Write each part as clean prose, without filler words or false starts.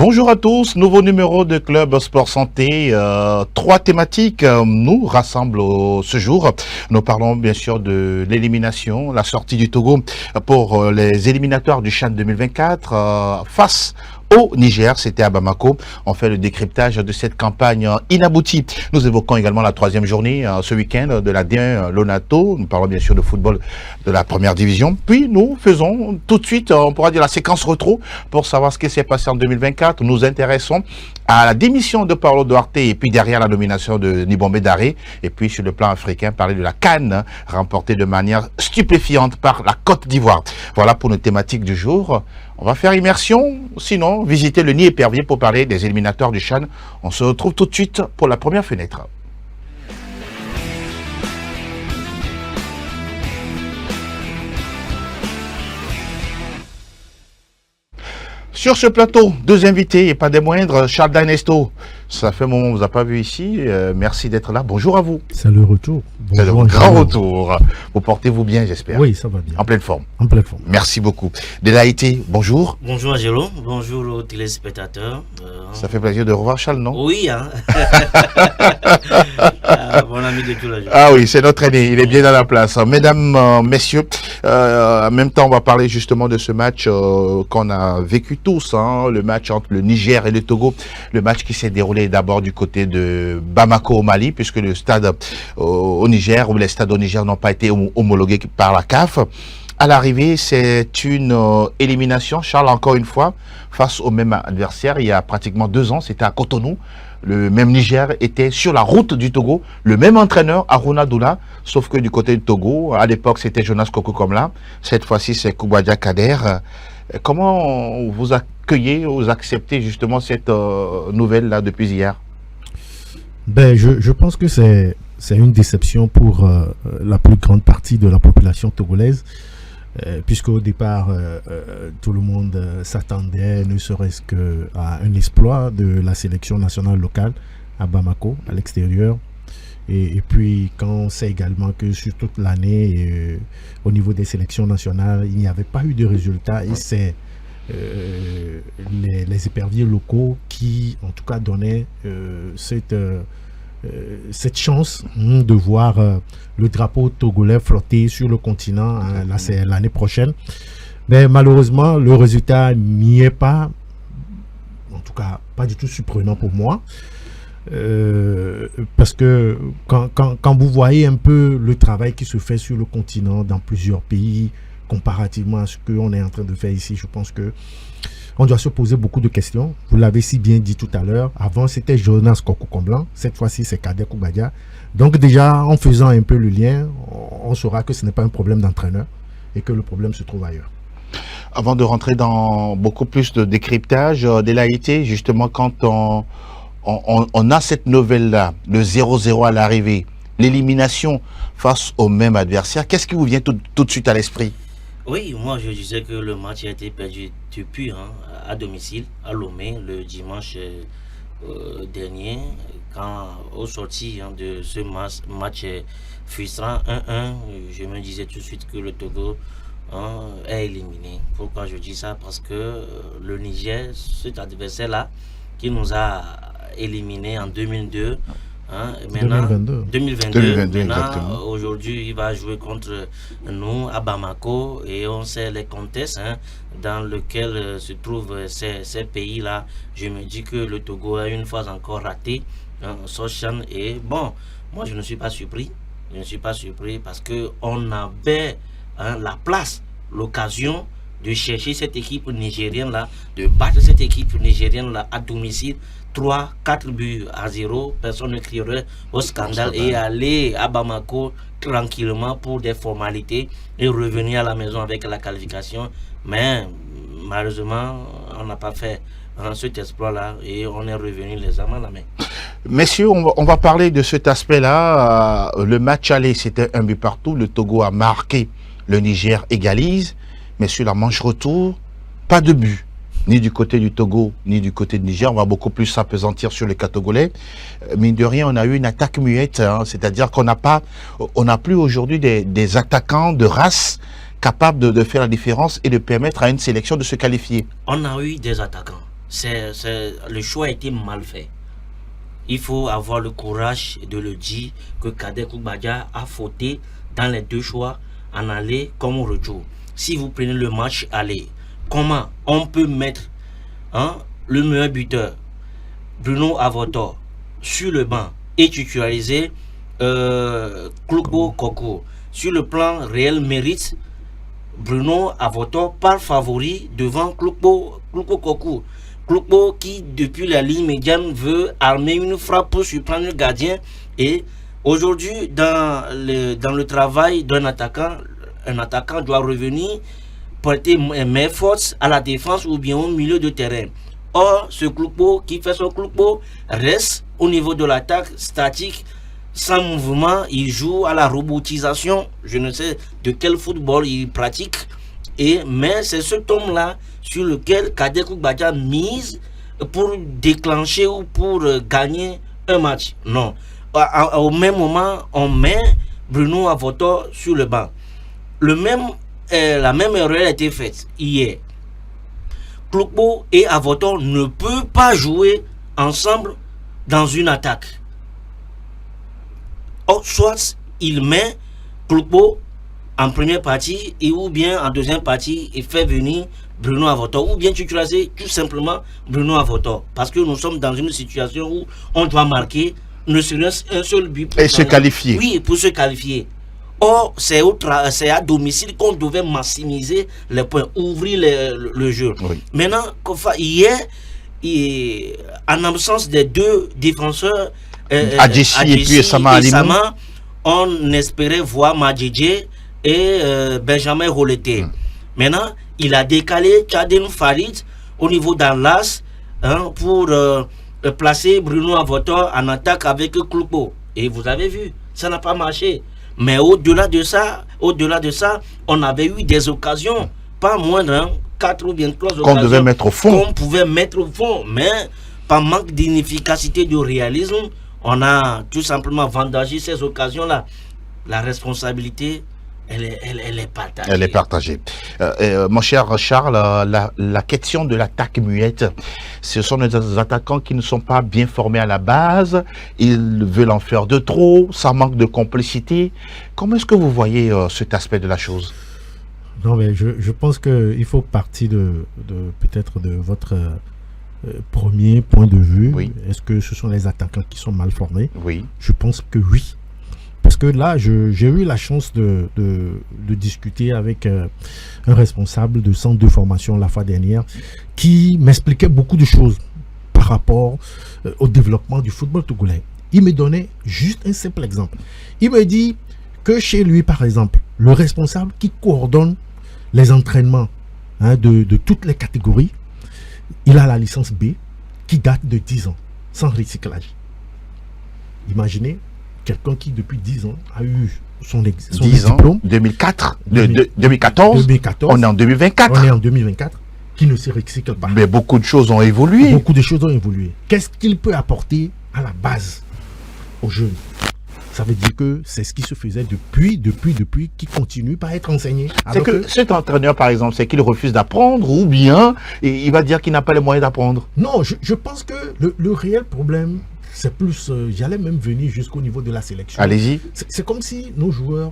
Bonjour à tous, nouveau numéro de Club Sport Santé. Trois thématiques nous rassemblent ce jour. Nous parlons bien sûr de l'élimination, la sortie du Togo pour les éliminatoires du CHAN 2024 face au Niger, c'était à Bamako. On fait le décryptage de cette campagne inaboutie. Nous évoquons également la troisième journée ce week-end de la D1 Lonato. Nous parlons bien sûr de football de la première division. Puis nous faisons tout de suite, on pourra dire la séquence retro pour savoir ce qui s'est passé en 2024. Nous nous intéressons à la démission de Paulo Duarte et puis derrière la nomination de Nibombe Daré. Et puis sur le plan africain, parler de la CAN remportée de manière stupéfiante par la Côte d'Ivoire. Voilà pour nos thématiques du jour. On va faire immersion, sinon visiter le nid épervier pour parler des éliminatoires du CHAN. On se retrouve tout de suite pour la première fenêtre. Sur ce plateau, deux invités et pas des moindres, Charles Danesto. Ça fait un moment qu'on ne vous a pas vu ici. Merci d'être là. Bonjour à vous. C'est le retour. C'est le grand retour. Vous portez-vous bien, j'espère. Oui, ça va bien. En pleine forme. En pleine forme. Merci beaucoup. Delaïté, bonjour. Bonjour Angelo, bonjour aux téléspectateurs. Ça fait plaisir de revoir Charles, non? Oui, hein. Bon ami de tout la journée. Ah oui, c'est notre aîné, il est bien dans la place. Mesdames, messieurs, en même temps, on va parler justement de ce match qu'on a vécu tous, hein, le match entre le Niger et le Togo, le match qui s'est déroulé d'abord du côté de Bamako au Mali, puisque le stade au Niger, ou les stades au Niger n'ont pas été homologués par la CAF. À l'arrivée, c'est une élimination, Charles, encore une fois, face au même adversaire. Il y a pratiquement 2 ans, c'était à Cotonou. Le même Niger était sur la route du Togo, le même entraîneur, Aruna Doula, sauf que du côté du Togo, à l'époque, c'était Jonas Kokou-Komla. Cette fois-ci, c'est Koubadia Kader. Comment vous accueillez, vous acceptez justement cette nouvelle-là depuis hier? Ben, je pense que c'est une déception pour la plus grande partie de la population togolaise, puisqu'au départ, tout le monde s'attendait, ne serait-ce qu'à un exploit de la sélection nationale locale à Bamako, à l'extérieur. Et puis, quand on sait également que sur toute l'année, au niveau des sélections nationales, il n'y avait pas eu de résultats, et c'est les éperviers locaux qui, en tout cas, donnaient cette chance de voir le drapeau togolais flotter sur le continent l'année prochaine. Mais malheureusement, le résultat n'y est pas, en tout cas pas du tout surprenant pour moi, parce que quand vous voyez un peu le travail qui se fait sur le continent dans plusieurs pays comparativement à ce qu'on est en train de faire ici, je pense que on doit se poser beaucoup de questions. Vous l'avez si bien dit tout à l'heure. Avant, c'était Jonas Kokou-Komla. Cette fois-ci, c'est Kader Koubadia. Donc déjà, en faisant un peu le lien, on saura que ce n'est pas un problème d'entraîneur et que le problème se trouve ailleurs. Avant de rentrer dans beaucoup plus de décryptage, Delaïté, justement, quand on a cette nouvelle-là, le 0-0 à l'arrivée, l'élimination face au même adversaire, qu'est-ce qui vous vient tout de suite à l'esprit? Oui, moi je disais que le match a été perdu depuis à domicile, à Lomé, le dimanche dernier, quand au sorti de ce match frustrant 1-1, je me disais tout de suite que le Togo est éliminé. Pourquoi je dis ça? Parce que le Niger, cet adversaire-là, qui nous a éliminés en 2002, maintenant, 2022 maintenant, aujourd'hui, il va jouer contre nous à Bamako et on sait les contextes dans lesquels se trouvent ces pays-là. Je me dis que le Togo a une fois encore raté son CHAN et bon, moi je ne suis pas surpris. Je ne suis pas surpris parce qu'on avait la place, l'occasion de chercher cette équipe nigérienne-là, de battre cette équipe nigérienne-là à domicile. 3-4 buts à 0, personne ne crierait au scandale et aller à Bamako tranquillement pour des formalités et revenir à la maison avec la qualification. Mais malheureusement, on n'a pas fait cet exploit-là et on est revenu les armes à la main. Messieurs, on va parler de cet aspect-là. Le match aller, c'était 1 but partout. Le Togo a marqué, le Niger égalise. Mais sur la manche retour, pas de but. Ni du côté du Togo, ni du côté du Niger. On va beaucoup plus s'appesantir sur les cas togolais. Mine de rien, on a eu une attaque muette. C'est-à-dire qu'on n'a plus aujourd'hui des attaquants de race capables de faire la différence et de permettre à une sélection de se qualifier. On a eu des attaquants. le choix a été mal fait. Il faut avoir le courage de le dire que Kader Koukbadia a fauté dans les deux choix, en aller comme au retour. Si vous prenez le match aller, comment on peut mettre le meilleur buteur, Bruno Avoto, sur le banc et titulariser Kloupo Koko? Sur le plan réel mérite, Bruno Avoto par favori devant Kloupo Koko. Kloupo qui depuis la ligne médiane veut armer une frappe pour surprendre le gardien, et aujourd'hui dans le travail d'un attaquant, un attaquant doit revenir porter main forte à la défense ou bien au milieu de terrain. Or ce Kloupo qui fait son Kloupo reste au niveau de l'attaque statique, sans mouvement, il joue à la robotisation. Je ne sais de quel football il pratique, mais c'est ce tome-là sur lequel Kader Koukbadia mise pour déclencher ou pour gagner un match. Non. Au même moment, on met Bruno Avoto sur le banc. La même erreur a été faite hier. Kloupo et Avoto ne peuvent pas jouer ensemble dans une attaque. Soit il met Kloupo en première partie, et ou bien en deuxième partie il fait venir Bruno Avoto, ou bien titulariser tout simplement Bruno Avoto, parce que nous sommes dans une situation où on doit marquer ne serait-ce un seul but et se qualifier. Oui, pour se qualifier. Or c'est à domicile qu'on devait maximiser les points, ouvrir le jeu. Oui. Maintenant, hier, en absence des deux défenseurs, Adjessi et puis Sama, on espérait voir Madjedje et Benjamin Rolete. Maintenant, il a décalé Tchadine Farid au niveau d'Anlas pour placer Bruno Avoto en attaque avec Kloupo. Et vous avez vu, ça n'a pas marché. Mais au-delà de ça, on avait eu des occasions, pas moins 4 ou bien 3 occasions qu'on devait mettre au fond. Qu'on pouvait mettre au fond, mais par manque d'inefficacité, de réalisme, on a tout simplement vendangé ces occasions-là. La responsabilité, elle est partagée. Elle est partagée. Mon cher Charles, la question de l'attaque muette, ce sont des attaquants qui ne sont pas bien formés à la base, ils veulent en faire de trop, ça manque de complicité. Comment est-ce que vous voyez cet aspect de la chose? Non, mais je pense qu'il faut partir peut-être de votre premier point de vue. Oui. Est-ce que ce sont les attaquants qui sont mal formés? Oui. Je pense que oui. Parce que là, j'ai eu la chance de discuter avec un responsable de centre de formation la fois dernière qui m'expliquait beaucoup de choses par rapport au développement du football togolais. Il me donnait juste un simple exemple. Il me dit que chez lui, par exemple, le responsable qui coordonne les entraînements de toutes les catégories, il a la licence B qui date de 10 ans, sans recyclage. Imaginez quelqu'un qui depuis 10 ans a eu son diplôme. 2004, 2014, on est en 2024. On est en 2024, qui ne se recycle pas. Mais beaucoup de choses ont évolué. Beaucoup de choses ont évolué. Qu'est-ce qu'il peut apporter à la base aux jeunes? Ça veut dire que c'est ce qui se faisait depuis, qui continue par être enseigné. C'est que cet entraîneur, par exemple, c'est qu'il refuse d'apprendre, ou bien il va dire qu'il n'a pas les moyens d'apprendre? Non, je pense que le réel problème, c'est plus, j'allais même venir jusqu'au niveau de la sélection. Allez-y. C'est comme si nos joueurs,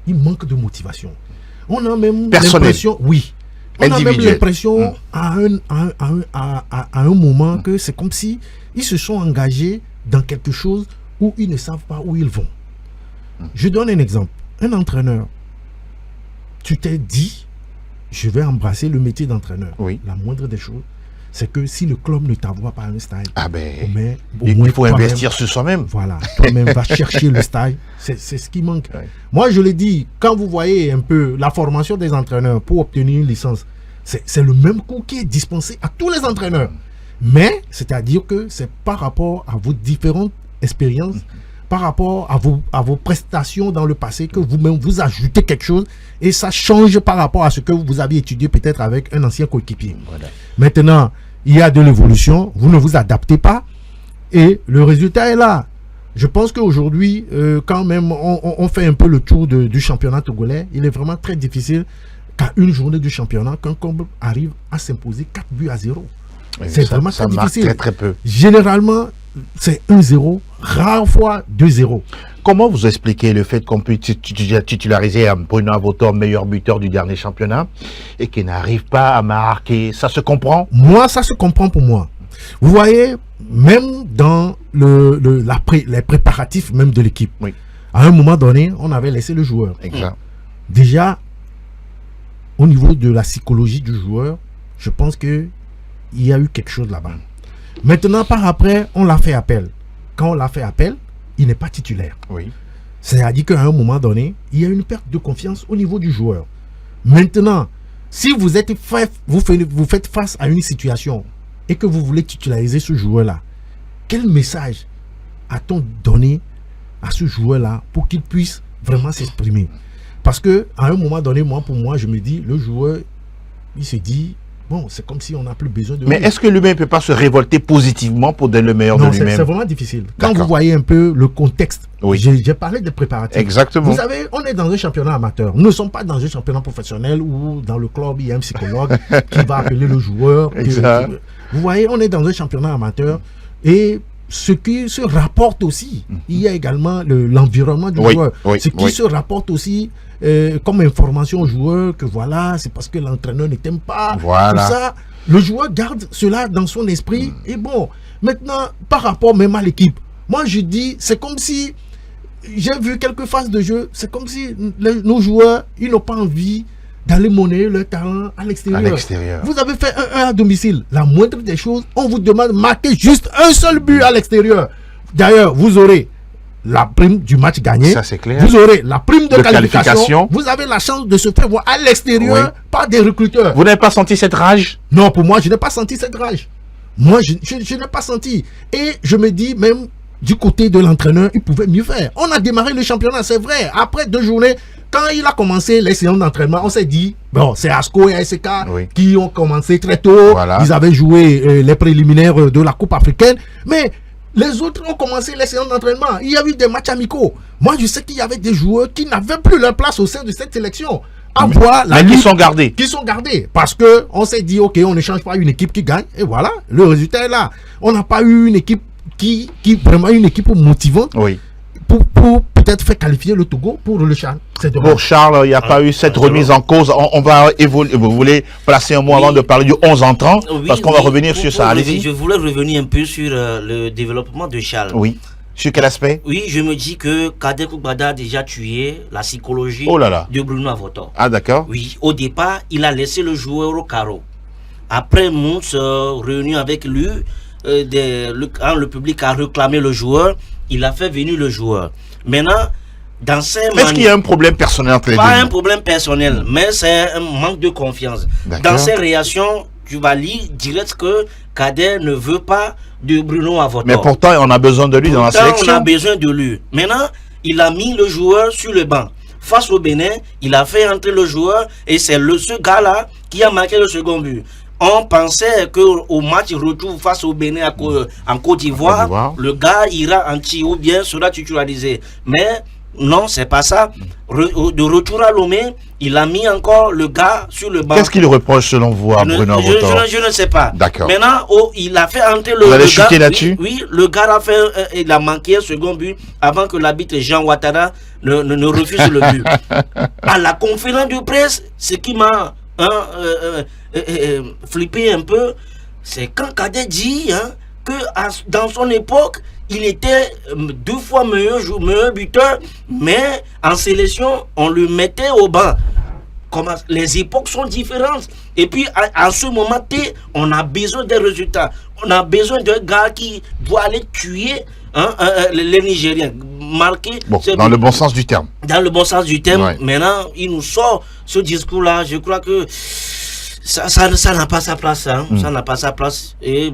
ils manquent de motivation. On a même l'impression, oui, on a même l'impression à un moment que c'est comme si ils se sont engagés dans quelque chose où ils ne savent pas où ils vont. Je donne un exemple. Un entraîneur, tu t'es dit, je vais embrasser le métier d'entraîneur. Oui. La moindre des choses, c'est que si le club ne t'envoie pas un stage, il faut investir sur soi-même. Voilà, toi-même va chercher le stage. C'est ce qui manque. Ouais. Moi, je l'ai dit, quand vous voyez un peu la formation des entraîneurs pour obtenir une licence, c'est le même cours qui est dispensé à tous les entraîneurs. Mais, c'est-à-dire que c'est par rapport à vos différentes expériences, par rapport à vos prestations dans le passé, que vous-même vous ajoutez quelque chose et ça change par rapport à ce que vous avez étudié peut-être avec un ancien coéquipier. Voilà. Maintenant, il y a de l'évolution, vous ne vous adaptez pas et le résultat est là. Je pense qu'aujourd'hui, quand même, on fait un peu le tour du championnat togolais. Il est vraiment très difficile qu'à une journée du championnat, qu'un club arrive à s'imposer 4 buts à 0. C'est vraiment ça très marque difficile. très très peu. Généralement, c'est 1-0, rare fois 2-0. Comment vous expliquez le fait qu'on puisse titulariser Bruno Avoto meilleur buteur du dernier championnat et qu'il n'arrive pas à marquer? Ça se comprend? Moi, ça se comprend pour moi. Vous voyez, même dans les préparatifs même de l'équipe, Oui. à un moment donné, on avait laissé le joueur. Exact. Déjà, au niveau de la psychologie du joueur, je pense qu'il y a eu quelque chose là-bas. Maintenant, par après, on l'a fait appel. Quand on l'a fait appel, il n'est pas titulaire. Oui. C'est-à-dire qu'à un moment donné, il y a une perte de confiance au niveau du joueur. Maintenant, si vous faites face à une situation et que vous voulez titulariser ce joueur-là, quel message a-t-on donné à ce joueur-là pour qu'il puisse vraiment s'exprimer? Parce que à un moment donné, pour moi, je me dis, le joueur, il se dit, bon, c'est comme si on n'a plus besoin de Mais lui. est-ce que lui-même ne peut pas se révolter positivement pour donner le meilleur Non, de c'est lui-même? vraiment difficile. Quand D'accord. vous voyez un peu le contexte, Oui. j'ai parlé des préparatifs. Exactement. Vous savez, on est dans un championnat amateur. Nous ne sommes pas dans un championnat professionnel où dans le club, il y a un psychologue qui va appeler le joueur. Exact. Vous voyez, on est dans un championnat amateur et ce qui se rapporte aussi, il y a également l'environnement du Oui, joueur. oui, Ce qui oui. se rapporte aussi comme information au joueur que voilà, c'est parce que l'entraîneur ne t'aime pas. Voilà. Tout ça, le joueur garde cela dans son esprit. Et bon, maintenant, par rapport même à l'équipe, moi je dis, c'est comme si, j'ai vu quelques phases de jeu, c'est comme si nos joueurs, ils n'ont pas envie d'aller monnayer leur talent à l'extérieur. À l'extérieur. Vous avez fait 1-1 à domicile. La moindre des choses, on vous demande de marquer juste un seul but à l'extérieur. D'ailleurs, vous aurez la prime du match gagné. Ça, c'est clair. Vous aurez la prime de De qualification. qualification. Vous avez la chance de se faire voir à l'extérieur Oui. par des recruteurs. Vous n'avez pas senti cette rage? Non, pour moi, je n'ai pas senti cette rage. Moi, je n'ai pas senti. Et je me dis, même du côté de l'entraîneur, il pouvait mieux faire. On a démarré le championnat, c'est vrai. Après 2 journées, quand il a commencé les séances d'entraînement, on s'est dit, bon, c'est Asco et ASK Oui. qui ont commencé très tôt. Voilà. Ils avaient joué les préliminaires de la Coupe africaine. Mais les autres ont commencé les séances d'entraînement. Il y a eu des matchs amicaux. Moi, je sais qu'il y avait des joueurs qui n'avaient plus leur place au sein de cette sélection. À voir la Mais qui lutte sont gardés? qui sont gardés parce que on s'est dit ok, on ne change pas une équipe qui gagne et voilà, le résultat est là. On n'a pas eu une équipe qui vraiment une équipe motivante Oui. pour peut-être faire qualifier le Togo pour le CHAN. C'est dommage. Pour Charles, il n'y a pas eu cette remise en cause. On va évoluer. Vous voulez placer un mot avant de parler du 11 entrant? Oui, Parce qu'on va oui. revenir sur ça. Allez-y. Je voulais revenir un peu sur le développement de Charles. Oui. Sur quel aspect? Oui, je me dis que Kader Koubada a déjà tué la psychologie Oh là là. de Bruno Avoto. Ah, d'accord. Oui, au départ, il a laissé le joueur au carreau. Après, Mouns, réuni avec lui, quand le public a réclamé le joueur, il a fait venir le joueur. Maintenant, dans ces Est-ce qu'il y a un problème personnel entre les pas un deux? problème personnel, mais c'est un manque de confiance. D'accord. Dans ses réactions, tu vas lire direct que Kader ne veut pas de Bruno Avoto. Mais pourtant, on a besoin de lui dans la Pourtant, on a sélection. besoin de lui. Maintenant, il a mis le joueur sur le banc. Face au Bénin, il a fait entrer le joueur et c'est ce gars-là qui a marqué le second but. On pensait qu'au match retour face au Bénin en Côte d'Ivoire, le gars ira anti ou bien sera titularisé. Mais non, c'est pas ça. De retour à Lomé, il a mis encore le gars sur le banc. Qu'est-ce qu'il reproche selon vous à Bruno Avoto? Je ne sais pas. D'accord. Maintenant, il a fait entrer le Vous allez gars. chuter là-dessus? Oui, le gars a fait, il a manqué un second but avant que l'arbitre Jean Ouattara ne refuse le but. À la conférence de presse, ce qui m'a flippé un peu, c'est quand Kader dit que dans son époque, il était 2 fois meilleur buteur, mais en sélection, on le mettait au banc. Comment les époques sont différentes. Et puis, à ce moment T, on a besoin des résultats. On a besoin d'un gars qui doit aller tuer les Nigériens. Marquer. Bon, dans le bon sens du terme. Dans le bon sens du terme. Ouais. Maintenant, il nous sort ce discours-là. Je crois que ça n'a pas sa place. Ça n'a pas sa place. Et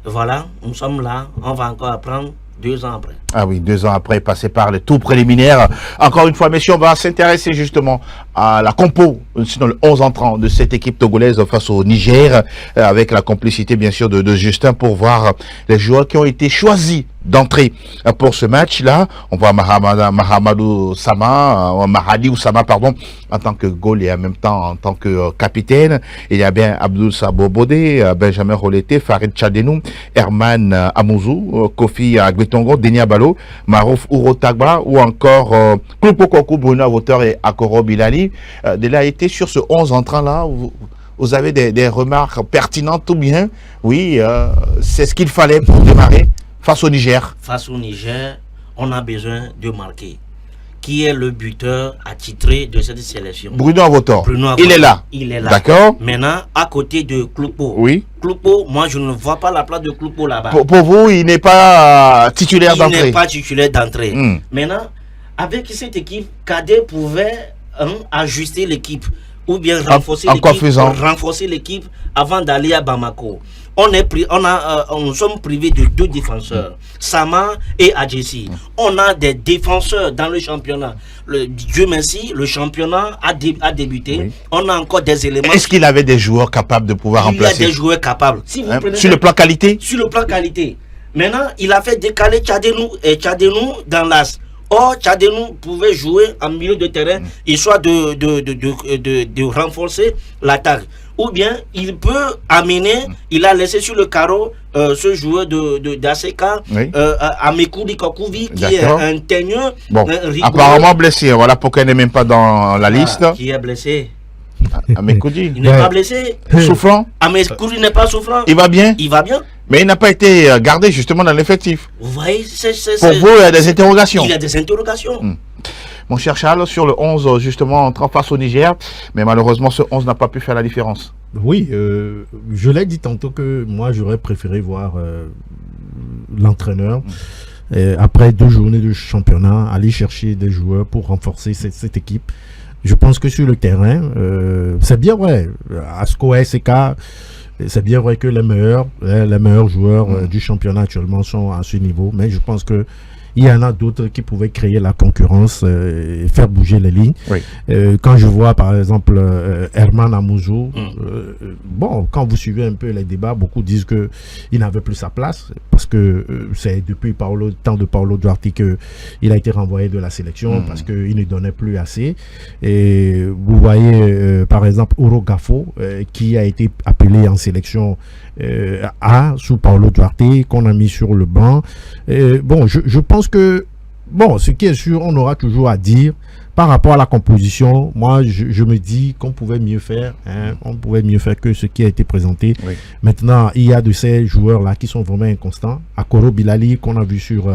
voilà, nous sommes là. On va encore apprendre 2 ans après. Ah oui, 2 ans après, passer par les tours préliminaires. Encore une fois, messieurs, on va s'intéresser justement à la compo, sinon le 11 entrant de cette équipe togolaise face au Niger, avec la complicité bien sûr de Justin pour voir les joueurs qui ont été choisis d'entrée pour ce match-là. On voit Mahamadou Sama, Mahadi Oussama, pardon, en tant que goal et en même temps en tant que capitaine. Il y a bien Abdul Sabo Bodé, Benjamin Rolete, Farid Chadenou, Herman Amouzou, Kofi Agbetongo, Denis Abalo, Marouf Urotagba ou encore Klupo Kokou, Bruno Voteur et Akoro Bilali. Il a été sur ce 11 entrant-là. Vous avez des remarques pertinentes ou bien? Oui, c'est ce qu'il fallait pour démarrer face au Niger. Face au Niger, on a besoin de marquer. Qui est le buteur attitré de cette sélection? Bruno Avotor. Il est là. Il est là. D'accord. Maintenant, à côté de Klupo. Oui. Klupo, moi je ne vois pas la place de Klupo là-bas. Pour vous, il n'est pas titulaire d'entrée. Il n'est pas titulaire d'entrée. Maintenant, avec cette équipe, Cadet pouvait ajuster l'équipe ou bien renforcer l'équipe avant d'aller à Bamako. Nous sommes privés de 2 défenseurs, Sama et Adjessi. On a des défenseurs dans le championnat. Dieu merci, le championnat a débuté. Oui. On a encore des éléments. Est-ce qu'il avait des joueurs capables de pouvoir remplacer? Il y a des joueurs capables. Si vous prenez sur le plan qualité? Sur le plan qualité. Maintenant, il a fait décaler Tchadenou dans l'as. Or, Tchadenou pouvait jouer en milieu de terrain, histoire de renforcer l'attaque. Ou bien, il peut amener, il a laissé sur le carreau ce joueur d'Aseka, Amekou Dikokouvi, qui est un teigneux. Bon, apparemment blessé. Voilà pourquoi il n'est même pas dans la liste. Qui est blessé? Amekoudi. Il n'est pas blessé. Souffrant. Amekoudi n'est pas souffrant. Il va bien. Il va bien. Mais il n'a pas été gardé justement dans l'effectif. Vous voyez, pour vous, il y a des interrogations. Il y a des interrogations. Mon cher Charles, sur le 11, justement, entrant face au Niger, mais malheureusement, ce 11 n'a pas pu faire la différence. Oui, je l'ai dit tantôt que moi, j'aurais préféré voir l'entraîneur, après 2 journées de championnat, aller chercher des joueurs pour renforcer cette équipe. Je pense que sur le terrain, c'est bien vrai, Asko SK, c'est bien vrai que les meilleurs joueurs du championnat actuellement sont à ce niveau, mais je pense que il y en a d'autres qui pouvaient créer la concurrence et faire bouger les lignes. Oui. Quand je vois par exemple Herman Amouzou, bon, quand vous suivez un peu les débats, beaucoup disent que il n'avait plus sa place parce que c'est depuis le temps de Paulo Duarte qu'il a été renvoyé de la sélection parce qu'il ne donnait plus assez. Et vous voyez par exemple Oro Gafo qui a été appelé en sélection sous Paulo Duarte, qu'on a mis sur le banc. Bon, je pense que, bon, ce qui est sûr, on aura toujours à dire par rapport à la composition. Moi, je me dis qu'on pouvait mieux faire. On pouvait mieux faire que ce qui a été présenté. Oui. Maintenant, il y a de ces joueurs-là qui sont vraiment inconstants. Akoro Bilali, qu'on a vu sur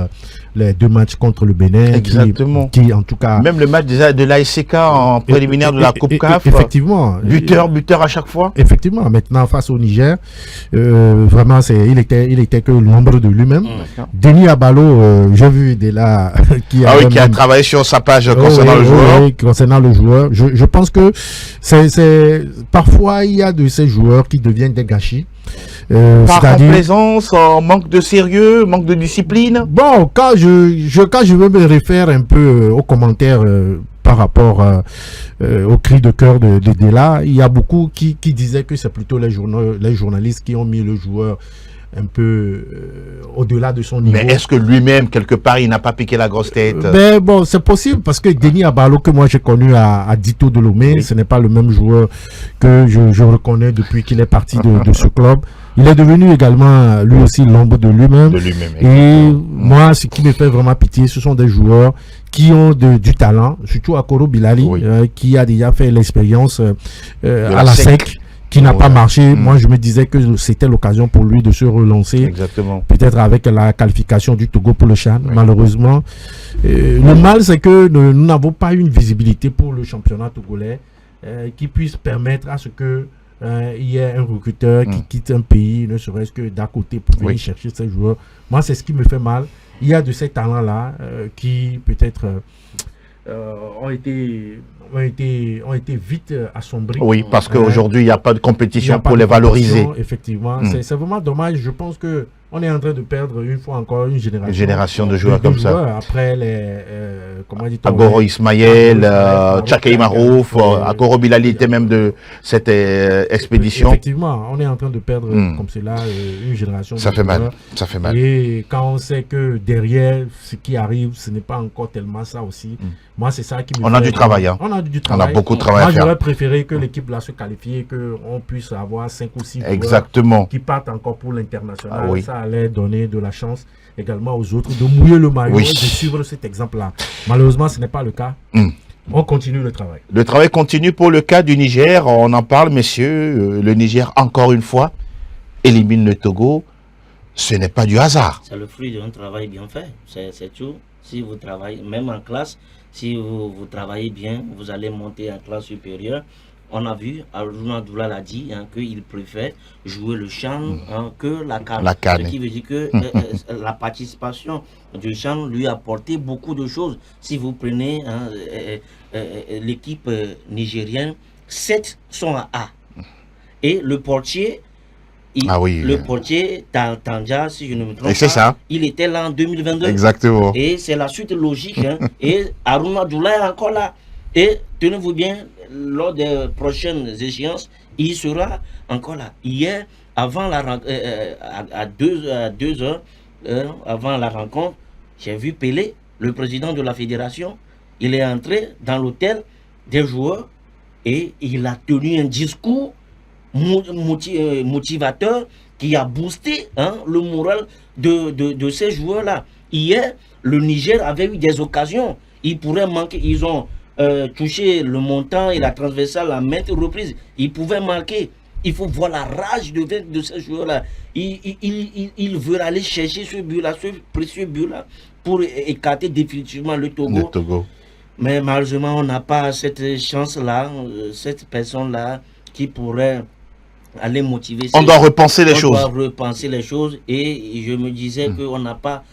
les 2 matchs contre le Bénin. Exactement. Qui, en tout cas... Même le match de l'ASK en préliminaire de la Coupe CAF. Effectivement. Buteur à chaque fois. Effectivement. Maintenant, face au Niger, vraiment, il était que l'ombre de lui-même. Denis Abalo, j'ai vu Dela qui a travaillé sur sa page concernant le joueur. Oui, concernant le joueur. Je pense que parfois, il y a de ces joueurs qui deviennent des gâchis. Par complaisance, manque de sérieux, manque de discipline. Bon, quand je veux me référer un peu aux commentaires par rapport au cri de cœur de Dela, il y a beaucoup qui disaient que c'est plutôt les journalistes qui ont mis le joueur un peu au-delà de son niveau. Mais est-ce que lui-même, quelque part, il n'a pas piqué la grosse tête? Ben bon, c'est possible parce que Denis Abalo, que moi j'ai connu à Dito de Lomé, ce n'est pas le même joueur que je reconnais depuis qu'il est parti de ce club. Il est devenu également, lui aussi, l'ombre de lui-même. Et moi, ce qui me fait vraiment pitié, ce sont des joueurs qui ont du talent, surtout Akoro Bilali, qui a déjà fait l'expérience à la SEC. Qui n'a pas marché. Moi, je me disais que c'était l'occasion pour lui de se relancer. Exactement. Peut-être avec la qualification du Togo pour le CHAN. Malheureusement, le mal, c'est que nous n'avons pas une visibilité pour le championnat togolais qui puisse permettre à ce que il y ait un recruteur qui quitte un pays, ne serait-ce que d'à côté pour venir chercher ces joueurs. Moi, c'est ce qui me fait mal. Il y a de ces talents-là qui peut-être ont été vite assombris. Oui, parce qu'aujourd'hui, il n'y a pas de compétition pour les valoriser. Effectivement, c'est vraiment dommage. Je pense que on est en train de perdre une fois encore une génération de joueurs comme ça. Après les, comment dit-on, Agoro Ismaël, Tchakei Marouf, Agoro Bilali était même de cette expédition. Effectivement, on est en train de perdre comme cela une génération. Ça fait mal, ça fait mal. Et quand on sait que derrière ce qui arrive, ce n'est pas encore tellement ça aussi. Moi, c'est ça qui me On a du travail. Hein. On a du travail. On a beaucoup de travail à faire. Moi, j'aurais préféré que l'équipe là se qualifie et qu'on puisse avoir 5 ou 6 joueurs qui partent encore pour l'international. Ah, oui. Ça allait donner de la chance également aux autres de mouiller le maillot et de suivre cet exemple-là. Malheureusement, ce n'est pas le cas. On continue le travail. Le travail continue pour le cas du Niger. On en parle, messieurs. Le Niger, encore une fois, élimine le Togo. Ce n'est pas du hasard. C'est le fruit d'un travail bien fait. C'est tout. Si vous travaillez, même en classe, si vous travaillez bien, vous allez monter en classe supérieure. On a vu, Aruna Doula l'a dit, qu'il préfère jouer le chant que la canne. Ce qui veut dire que la participation du chant lui a apporté beaucoup de choses. Si vous prenez l'équipe nigérienne, 7 sont à A. Et le portier, le portier Tandja, si je ne me trompe pas, il était là en 2022. Exactement. Et c'est la suite logique. Et Aruna Doula est encore là. Et tenez-vous bien, lors des prochaines échéances, il sera encore là. Hier, avant la à 2 heures, avant la rencontre, j'ai vu Pelé, le président de la fédération. Il est entré dans l'hôtel des joueurs et il a tenu un discours motivateur qui a boosté le moral de ces joueurs-là. Hier, le Niger avait eu des occasions. Ils pourraient manquer, ils ont touché le montant et la transversale à maintes reprises. Ils pouvaient marquer. Il faut voir la rage de ces joueurs-là. Ils veulent aller chercher ce but-là, ce précieux but-là, pour écarter définitivement le Togo. Mais malheureusement, on n'a pas cette chance-là, cette personne-là qui pourrait aller motiver. On doit repenser les choses. On doit repenser les choses. Et je me disais qu'on n'a pas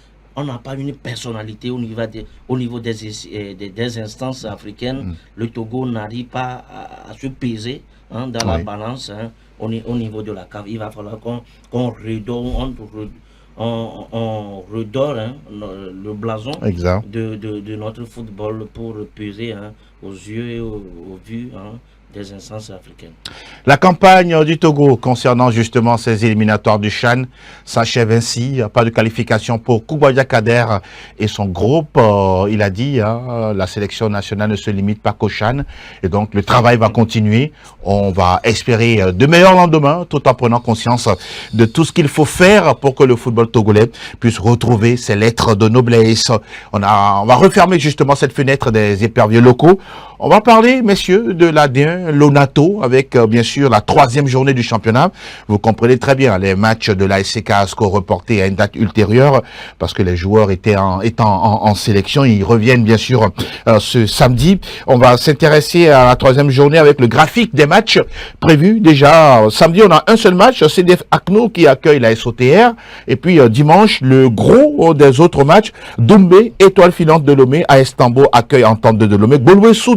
une personnalité au niveau des instances africaines. Le Togo n'arrive pas à se peser dans la balance au niveau de la CAF. Il va falloir qu'on redore le blason de notre football pour peser aux yeux et aux vues des instances africaines. La campagne du Togo concernant justement ces éliminatoires du CHAN s'achève ainsi. Pas de qualification pour Koubadia Kader et son groupe. Il a dit la sélection nationale ne se limite pas qu'au CHAN. Et donc le travail va continuer. On va espérer de meilleurs lendemains tout en prenant conscience de tout ce qu'il faut faire pour que le football togolais puisse retrouver ses lettres de noblesse. On va refermer justement cette fenêtre des éperviers locaux. On va parler, messieurs, de l'AD1, l'ONATO, avec bien sûr la 3e journée du championnat. Vous comprenez très bien, les matchs de l'ASC Casco reportés à une date ultérieure, parce que les joueurs étant en sélection, ils reviennent bien sûr ce samedi. On va s'intéresser à la 3e journée avec le graphique des matchs prévus. Déjà, samedi, on a un seul match, CDF Akno qui accueille la SOTR. Et puis dimanche, le gros des autres matchs, Doumbé, Étoile Filante de Lomé, AS Tambo accueille Entente de Lomé. Gouloué-Sous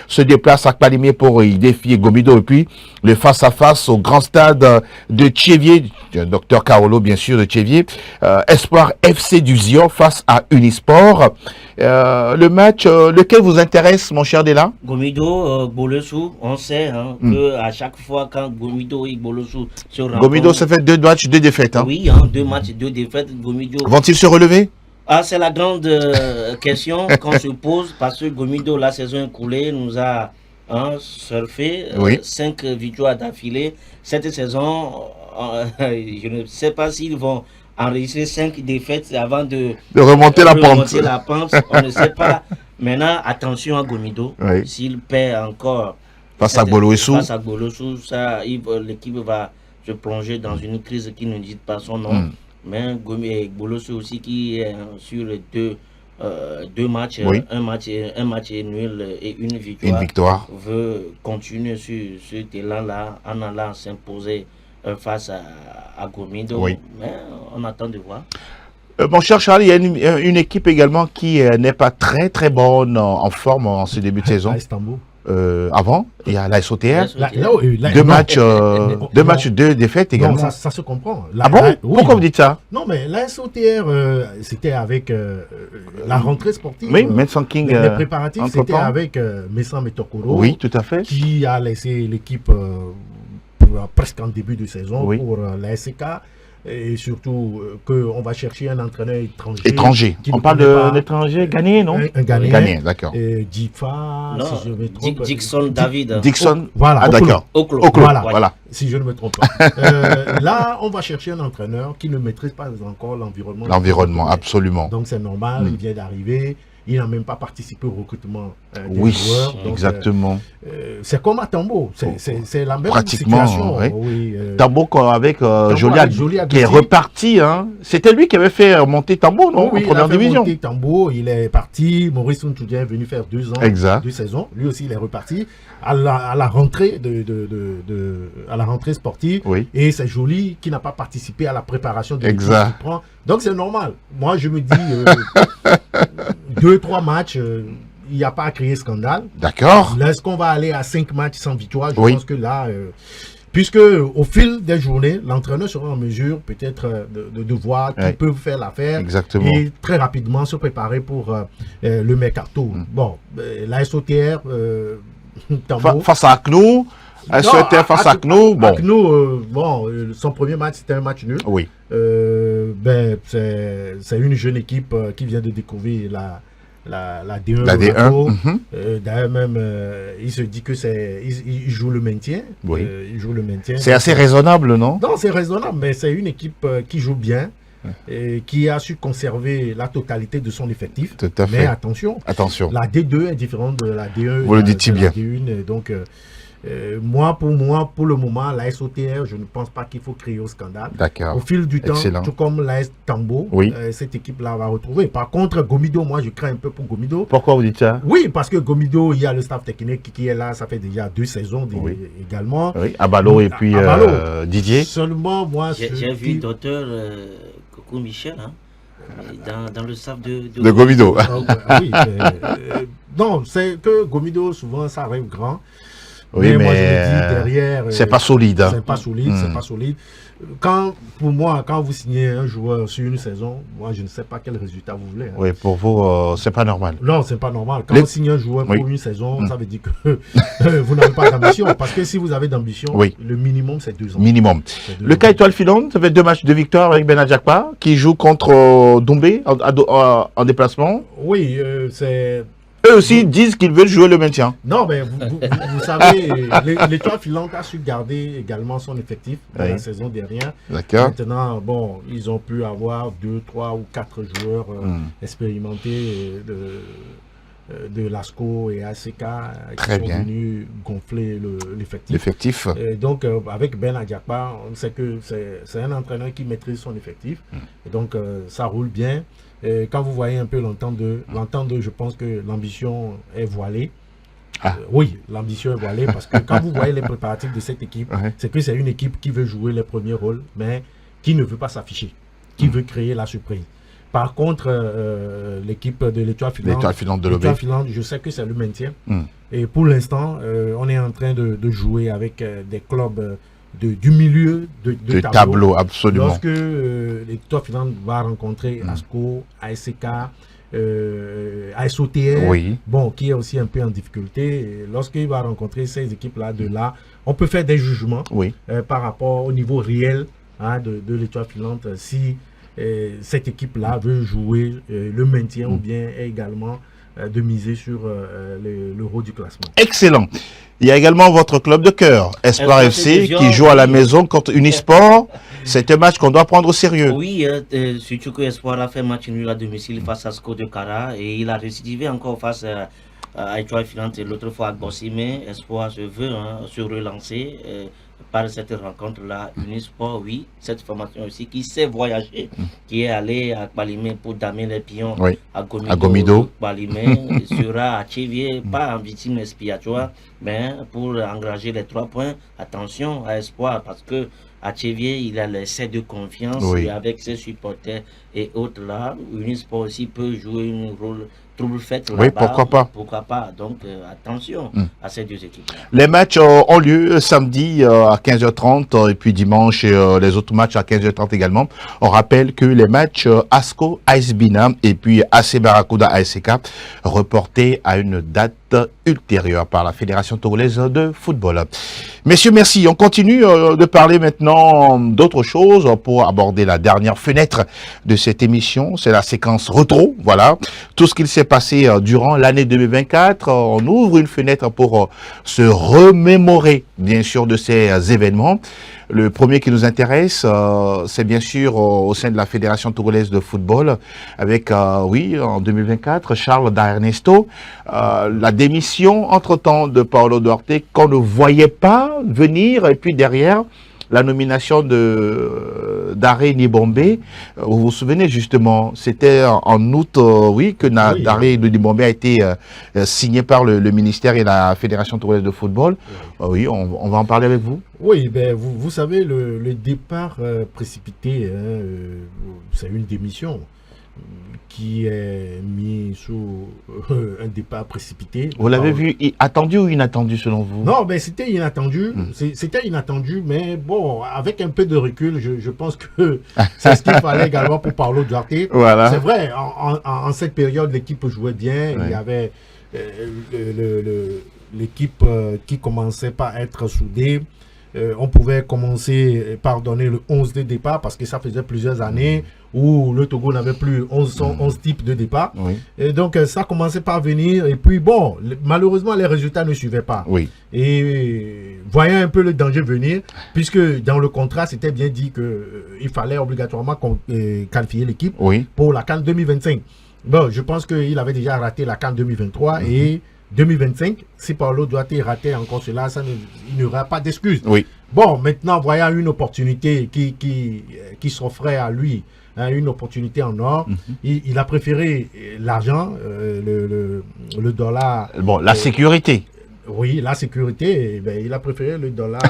se déplace à Kpalimé pour y défier Gomido. Et puis le face-à-face au grand stade de Tchévier, Dr Carolo bien sûr de Tchévier, Espoir FC du Zion face à Unisport. Le match, lequel vous intéresse, mon cher Dela? Gomido, Gbolosou, on sait que à chaque fois quand Gomido et Gbolosou se rencontrent... Gomido se fait 2 matchs, 2 défaites. Oui, 2 matchs, 2 défaites. Gomido... Vont-ils se relever? C'est la grande question qu'on se pose parce que Gomido, la saison écoulée, nous a surfé 5 victoires d'affilée. Cette saison, je ne sais pas s'ils vont enregistrer 5 défaites avant de remonter la pente. On ne sait pas. Maintenant, attention à Gomido. S'il perd encore face à Gbolosou, l'équipe va se plonger dans une crise qui ne dit pas son nom. Mais Gbolosou aussi qui est sur les 2 matchs, un match nul et une victoire, veut continuer sur ce élan-là en allant s'imposer face à Gomido. Mais on attend de voir. Mon cher Charles, il y a une équipe également qui n'est pas très bonne en forme en ce début de saison. avant, il y a la SOTR. Deux matchs, deux défaites également. Non, ça se comprend. Ah bon? Oui. Pourquoi vous dites ça? Non, mais la SOTR, c'était avec la rentrée sportive. Oui, Medsan King. Les préparatifs, c'était avec Messan Metokoro. Oui, tout à fait. Qui a laissé l'équipe presque en début de saison pour la SCK. Et surtout qu'on va chercher un entraîneur étranger. On parle d'un étranger gagné, non? Un Ghanéen, d'accord. Jifa, si je me trompe. Dixon David. Dixon, voilà. Ah d'accord. Oklo. Voilà. Si je ne me trompe pas. Là, on va chercher un entraîneur qui ne maîtrise pas encore l'environnement. L'environnement, absolument. Donc c'est normal, il vient d'arriver. Il n'a même pas participé au recrutement des joueurs. Donc, exactement. C'est comme à Tambo. C'est la même pratiquement, situation. Oui. Tambo avec Joliat qui est reparti. Hein. C'était lui qui avait fait monter Tambo, non? Oui, en première division. Monter Tambo, il est parti. Maurice Ntoudja est venu faire 2 ans, 2 saisons. Lui aussi, il est reparti à la rentrée à la rentrée sportive. Oui. Et c'est Joly qui n'a pas participé à la préparation de l'équipe. Donc c'est normal. Moi, je me dis 2-3 matchs. Il n'y a pas à créer scandale. D'accord. Là, est-ce qu'on va aller à 5 matchs sans victoire? Je pense que là, puisque au fil des journées, l'entraîneur sera en mesure peut-être de voir qui peut faire l'affaire. Exactement. Et très rapidement se préparer pour le mercato. Bon, la SOTR, face à Aknou, SOTR face à Aknou. Bon. Aknou, son premier match, c'était un match nul. Oui. C'est une jeune équipe qui vient de découvrir la D1. La D1. D'ailleurs, même, il se dit que il joue le maintien. Oui. Il joue le maintien. C'est assez raisonnable, non? Non, c'est raisonnable, mais c'est une équipe qui joue bien, et qui a su conserver la totalité de son effectif. Tout à fait. Mais attention, la D2 est différente de la D1. Vous le dites bien. La D1, donc, pour le moment, la SOTR, je ne pense pas qu'il faut créer au scandale. D'accord. Au fil du temps, tout comme l'AS Tambo, cette équipe-là va retrouver. Par contre, Gomido, moi, je crains un peu pour Gomido. Pourquoi vous dites ça? Oui, parce que Gomido, il y a le staff technique qui est là, ça fait déjà 2 saisons également. Oui, Abalo et puis Didier. Seulement, moi, j'ai vu docteur Coco Michel, hein, dans le staff de Gomido. Oui, non, c'est que Gomido, souvent, ça arrive grand. Oui, mais moi, je me dis derrière, c'est pas solide. Hein. C'est pas solide, c'est pas solide. Pour moi, quand vous signez un joueur sur une saison, moi, je ne sais pas quel résultat vous voulez. Hein. Oui, pour vous, c'est pas normal. Non, c'est pas normal. Quand on signe un joueur pour une saison, ça veut dire que vous n'avez pas d'ambition. Parce que si vous avez d'ambition, le minimum, c'est 2 ans. Minimum. Le cas étoile filante, ça fait 2 matchs de victoire avec Benadjakpa, qui joue contre Doumbé en déplacement. Oui, c'est... Eux aussi disent qu'ils veulent jouer le maintien. Non, mais vous savez, l'étoile filante a su garder également son effectif de la saison dernière. D'accord. Maintenant, bon, ils ont pu avoir 2, 3 ou 4 joueurs expérimentés de Lasco et ACK qui sont venus gonfler l'effectif. Donc, avec Ben Adjakpa, on sait que c'est un entraîneur qui maîtrise son effectif. Et donc, ça roule bien. Et quand vous voyez un peu l'entente-deux, je pense que l'ambition est voilée. Oui, l'ambition est voilée parce que quand vous voyez les préparatifs de cette équipe, c'est que c'est une équipe qui veut jouer les premiers rôles, mais qui ne veut pas s'afficher, qui veut créer la surprise. Par contre, l'équipe de l'étoile filante de l'Obé, je sais que c'est le maintien. Et pour l'instant, on est en train de jouer avec des clubs du milieu de tableau. Absolument. Lorsque l'étoile filante va rencontrer ASCO, ASCK, ASOTR, bon, qui est aussi un peu en difficulté, lorsqu'il va rencontrer ces équipes-là, on peut faire des jugements par rapport au niveau réel de l'étoile filante, si cette équipe-là veut jouer le maintien ou bien également de miser sur le haut du classement. Excellent. Il y a également votre club de cœur, Espoir FC, qui joue à la maison contre Unisport. C'est un match qu'on doit prendre au sérieux. Oui, surtout que Espoir a fait match nul à domicile face à SCO de Cara et il a récidivé encore face à Étoile Filante et l'autre fois à Bossi, mais Espoir se veut se relancer par cette rencontre-là. Unisport, oui, cette formation aussi qui sait voyager, qui est allé à Balimé pour damer les pions à Gomido. Balimé sera à Tchévier, pas en victime expiatoire, mais pour engager les 3 points. Attention à Espoir, parce que à Tchévier, il a l'essai de confiance et avec ses supporters et autres là. Unisport aussi peut jouer un rôle trouble fait Oui, pourquoi pas. Pourquoi pas. Donc, attention à ces deux équipes-là. Les matchs ont lieu samedi à 15h30 et puis dimanche les autres matchs à 15h30 également. On rappelle que les matchs ASCO, AS Bina et puis AC Barracuda ASK reportés à une date ultérieure par la Fédération togolaise de football. Messieurs, merci. On continue de parler maintenant d'autres choses pour aborder la dernière fenêtre de cette émission. C'est la séquence rétro. Voilà. Tout ce qu'il s'est passé durant l'année 2024. On ouvre une fenêtre pour se remémorer, bien sûr, de ces événements. Le premier qui nous intéresse, c'est bien sûr au sein de la Fédération togolaise de football, avec, oui, en 2024, Charles D'Ernesto, la démission entre-temps de Paolo Duarte, qu'on ne voyait pas venir, et puis derrière, la nomination de Daré Nibombé. Vous vous souvenez justement, c'était en août, oui, que Daré Nibombé a été signé par le ministère et la Fédération togolaise de football. Oui, on va en parler avec vous. Oui, ben, vous savez, le départ précipité, c'est une démission qui est mis sous un départ précipité. Vous l'avez vu attendu ou inattendu selon vous? Non, ben c'était inattendu. C'était inattendu, mais bon, avec un peu de recul, je pense que c'est ce qu'il fallait également pour Paolo Duarte. Voilà. C'est vrai, en cette période, l'équipe jouait bien. Il y avait l'équipe qui commençait par être soudée. On pouvait commencer par donner le 11 de départ parce que ça faisait plusieurs années où le Togo n'avait plus 11 types de départ. Oui. Et donc ça commençait par venir et puis bon, malheureusement les résultats ne suivaient pas. Oui. Et voyant un peu le danger venir, puisque dans le contrat c'était bien dit qu'il fallait obligatoirement qualifier l'équipe pour la CAN 2025. Bon, je pense qu'il avait déjà raté la CAN 2023 et 2025, si Paolo Duarte ratait encore cela, il n'y aura pas d'excuse. Oui. Bon, maintenant, voyant une opportunité qui s'offrait à lui, hein, une opportunité en or, il a préféré l'argent, le dollar. Bon, la sécurité. Oui, la sécurité, ben, il a préféré le dollar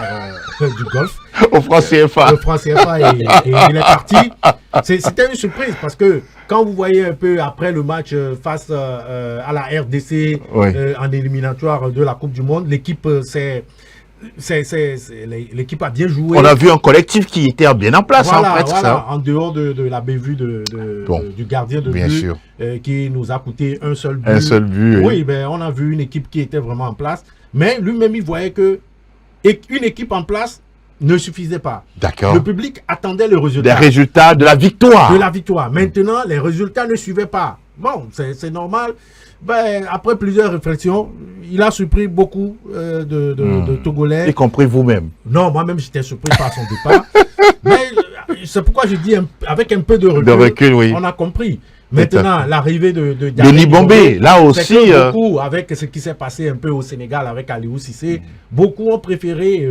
du Golfe. Au franc CFA. Le franc CFA et il est parti. C'était une surprise parce que quand vous voyez un peu après le match face à la RDC en éliminatoire de la Coupe du Monde, l'équipe l'équipe a bien joué. On a vu un collectif qui était bien en place. Voilà, en fait, ça. En dehors de la bévue du gardien de bien but sûr. Qui nous a coûté un seul but. Un seul but. Oui, ben, on a vu une équipe qui était vraiment en place. Mais lui-même, il voyait que une équipe en place ne suffisait pas. D'accord. Le public attendait le résultat. Des résultats de la victoire. De la victoire. Maintenant, les résultats ne suivaient pas. Bon, c'est normal. Ben, après plusieurs réflexions, il a surpris beaucoup de Togolais. Y compris vous-même. Non, moi-même, j'étais surpris par son départ. Mais c'est pourquoi je dis, avec un peu de recul, oui. on a compris. Maintenant, l'arrivée de Nibombé, là aussi. Beaucoup, avec ce qui s'est passé un peu au Sénégal avec Aliou Cissé, beaucoup ont préféré,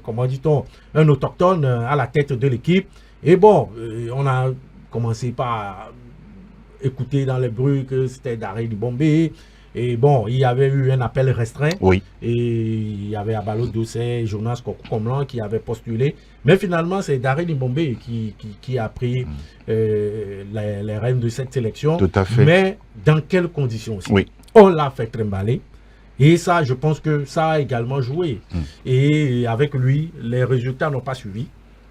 comment dit-on, un autochtone à la tête de l'équipe. Et bon, on a commencé par écouter dans les bruits que c'était Daré Nibombé. Et bon, il y avait eu un appel restreint. Oui. Et il y avait Abalo Dossé, Jonas Kokou-Komlan qui avaient postulé. Mais finalement, c'est Daré Nibombé qui a pris les rênes de cette sélection. Tout à fait. Mais dans quelles conditions aussi? Oui. On l'a fait trimballer. Et ça, je pense que ça a également joué. Et avec lui, les résultats n'ont pas suivi.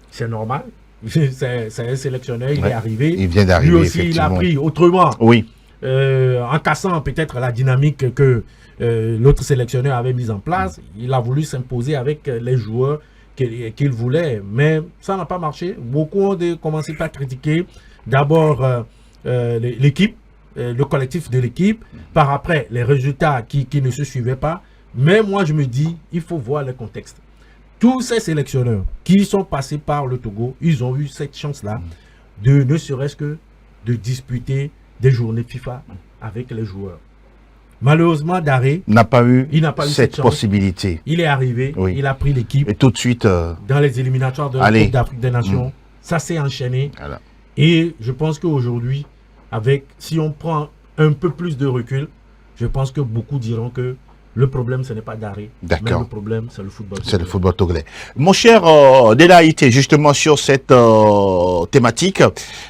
C'est normal. C'est un sélectionneur, il est arrivé. Il vient d'arriver. Lui aussi, il a pris autrement. Oui. En cassant peut-être la dynamique que l'autre sélectionneur avait mise en place, il a voulu s'imposer avec les joueurs qu'il voulait, mais ça n'a pas marché. Beaucoup ont commencé par critiquer d'abord l'équipe, le collectif de l'équipe, par après les résultats qui ne se suivaient pas. Mais moi je me dis, il faut voir le contexte. Tous ces sélectionneurs qui sont passés par le Togo, ils ont eu cette chance-là de ne serait-ce que de disputer des journées FIFA avec les joueurs. Malheureusement, Daré n'a pas eu cette possibilité. Il est arrivé, il a pris l'équipe. Et tout de suite... dans les éliminatoires de la Coupe d'Afrique des Nations, ça s'est enchaîné. Voilà. Et je pense qu'aujourd'hui, si on prend un peu plus de recul, je pense que beaucoup diront que Le problème, ce n'est pas Daré. Mais D'accord. le problème, c'est le football. C'est le football togolais. Mon cher Delaïté, justement sur cette thématique,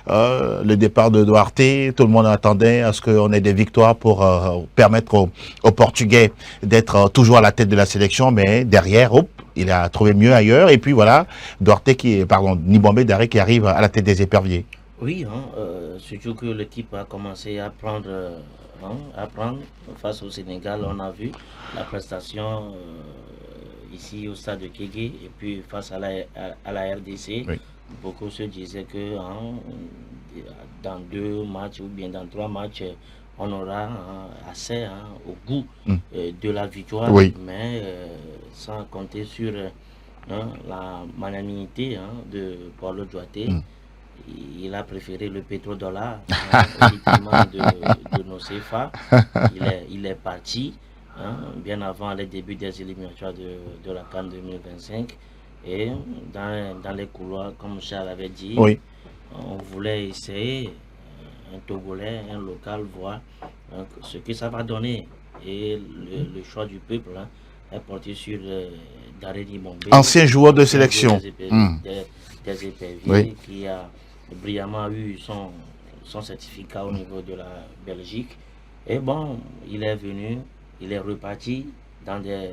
le départ de Duarte, tout le monde attendait à ce qu'on ait des victoires pour permettre aux Portugais d'être toujours à la tête de la sélection, mais derrière, hop, il a trouvé mieux ailleurs. Et puis voilà, Nibambe Daré qui arrive à la tête des éperviers. Oui, surtout que l'équipe a commencé à prendre, face au Sénégal. On a vu la prestation ici au stade de Kégué et puis face à la RDC. Oui. Beaucoup se disaient que dans 2 matchs ou bien dans 3 matchs, on aura assez au goût de la victoire, Oui. mais sans compter sur la magnanimité de Paulo Duarte. Il a préféré le pétrodollar au détriment de nos CFA. Il est parti bien avant les débuts des éliminatoires de la CAN 2025. Et dans les couloirs, comme Charles avait dit, Oui. on voulait essayer un Togolais, un local, voir ce que ça va donner. Et le choix du peuple est porté sur Daré Nibambe, Ancien joueur de sélection. des éperviers, Oui. qui a brillamment eu son certificat au niveau de la Belgique. Et bon, il est venu, il est reparti dans des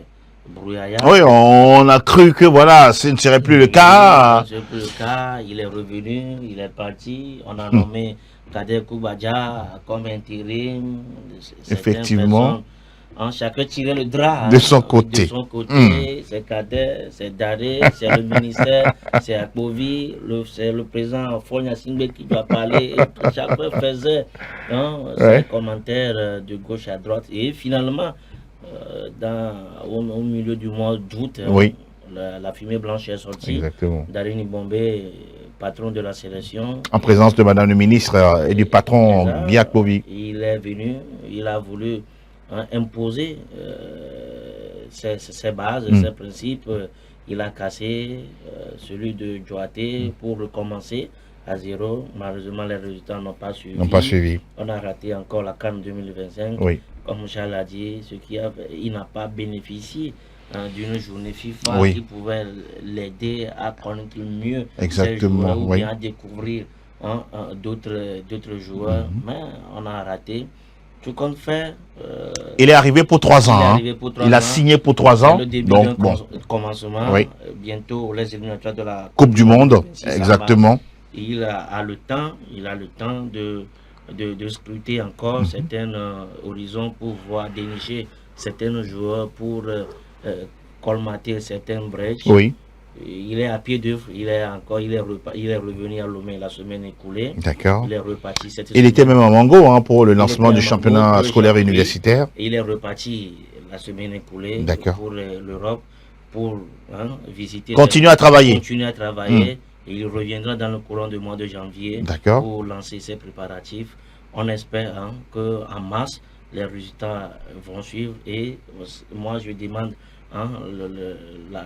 brouillards. Oui, on a cru que voilà, ce ne serait plus le cas. Ce n'est plus le cas, il est revenu, il est parti. On a nommé Kader Koubadja comme intérim. Effectivement. Chacun tirait le drap De son côté. De son côté, c'est Kader, c'est Daré, c'est le ministère, c'est Akpovi, c'est le président Fonya Singbe qui doit parler. Et chacun faisait ses commentaires de gauche à droite. Et finalement, au milieu du mois d'août, Oui. la fumée blanche est sortie. Exactement. Daré Nibambe, patron de la sélection. En présence de Madame le ministre et du patron Biakbovi. Il est venu, il a voulu imposer ses bases, ses principes. Il a cassé celui de Duarte pour recommencer à zéro. Malheureusement, les résultats n'ont pas suivi. On a raté encore la CAN 2025. Oui. Comme Charles a dit, il n'a pas bénéficié d'une journée FIFA qui pouvait l'aider à connaître mieux ses joueurs ou bien à découvrir d'autres joueurs. Mais on a raté. Tout compte fait. Il est arrivé pour 3 ans. Il a signé pour 3 ans. Le début donc, d'un commencement. Oui. Bientôt les éliminatoires de la Coupe du Monde. Exactement. Il a le temps de scruter encore certains horizons pour voir dénicher certains joueurs pour colmater certaines brèches. Oui. Il est à pied d'œuvre, il est revenu à Lomé la semaine écoulée. D'accord. Il est reparti cette Il était même à Mango pour le lancement du championnat scolaire universitaire. Et il est reparti la semaine écoulée pour l'Europe, pour visiter. Continuer à travailler. Et il reviendra dans le courant du mois de janvier pour lancer ses préparatifs. On espère qu'en mars, les résultats vont suivre. Et moi, je demande